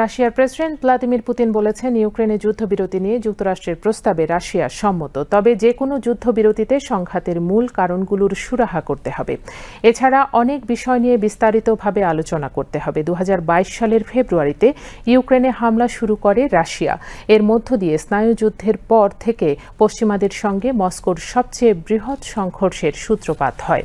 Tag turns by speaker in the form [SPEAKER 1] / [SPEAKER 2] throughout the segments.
[SPEAKER 1] রাশিয়ার president Vladimir Putin বলেছেন, ইউক্রেনে যুদ্ধবিরতি নিয়ে যুক্তরাষ্ট্রের প্রস্তাবে রাশিয়া সম্মত, তবে যে কোনো যুদ্ধবিরতিতে সংঘাতের মূল কারণগুলোর সুরাহা করতে হবে। এছাড়া অনেক বিষয় নিয়ে বিস্তারিতভাবে আলোচনা করতে হবে। 2022 সালের ফেব্রুয়ারিতে ইউক্রেনে হামলা শুরু করে রাশিয়া। এর মধ্য দিয়ে স্নায়ুযুদ্ধের পর থেকে পশ্চিমাদের সঙ্গে মস্কোর সবচেয়ে বৃহৎ সংঘর্ষের সূত্রপাত হয়।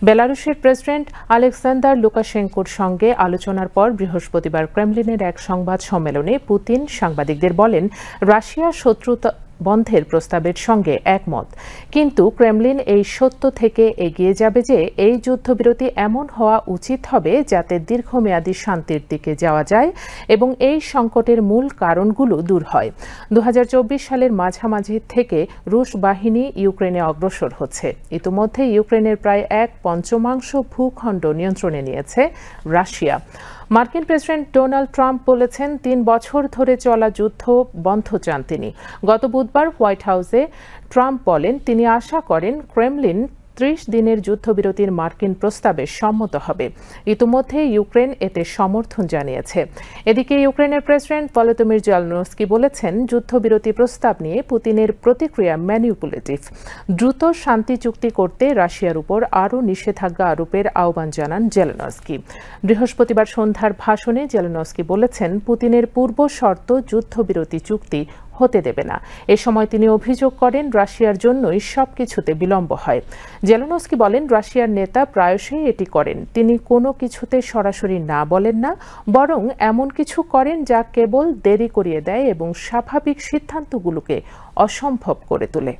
[SPEAKER 1] বেলারুশের প্রেসিডেন্ট আলেক্সান্দার লুকাশেঙ্কোর সঙ্গে আলোচনার পর বৃহস্পতিবার ক্রেমলিনের এক সংবাদ সম্মেলনে পুতিন সাংবাদিকদের বলেন, রাশিয়া শত্রুতা বন্ধের প্রস্তাবের সঙ্গে একমত, কিন্তু ক্রেমলিন এই সত্য থেকে এগিয়ে যাবে যে এই যুদ্ধবিরতি এমন হওয়া উচিত হবে যাতে দীর্ঘমেয়াদী শান্তির দিকে যাওয়া যায় এবং এই সংকটের মূল কারণগুলো দূর হয়। 2024 সালের মাঝামাঝি থেকে রুশ বাহিনী ইউক্রেনে অগ্রসর হচ্ছে। ইতিমধ্যে ইউক্রেনের প্রায় 1/5 ভূখণ্ড নিয়ন্ত্রণে নিয়েছে রাশিয়া। মার্কিন প্রেসিডেন্ট ডোনাল্ড ট্রাম্প বলেছেন, 3 বছর ধরে চলা যুদ্ধ বন্ধ চান তিনি। গত বুধবার হোয়াইট হাউসে ট্রাম্প বলেন, তিনি আশা করেন ক্রেমলিন 30 দিনের যুদ্ধবিরতির মার্কিন প্রস্তাবে সম্মত হবে। ইতিমধ্যে ইউক্রেন এতে সমর্থন জানিয়েছে। এদিকে ইউক্রেনের প্রেসিডেন্ট ভলোদিমির জেলেনস্কি বলেছেন, যুদ্ধবিরতি প্রস্তাব নিয়ে পুতিনের প্রতিক্রিয়া ম্যানিপুলেটিভ। দ্রুত শান্তি চুক্তি করতে রাশিয়ার উপর আরও নিষেধাজ্ঞা আরোপের আহ্বান জানান জেলেনস্কি। বৃহস্পতিবার সন্ধ্যার ভাষণে জেলেনস্কি বলেছেন, পুতিনের পূর্ব শর্ত যুদ্ধবিরতি চুক্তি হতে দেবে না। এ সময় তিনি অভিযোগ করেন, রাশিয়ার জন্যই সবকিছুতে বিলম্ব হয়। জেলেনস্কি বলেন, রাশিয়ার নেতা প্রায়শই এটি করেন। তিনি কোনো কিছুতে সরাসরি না বলেন না, বরং এমন কিছু করেন যা কেবল দেরি করিয়ে দেয় এবং স্বাভাবিক সিদ্ধান্তগুলোকে অসম্ভব করে তোলে।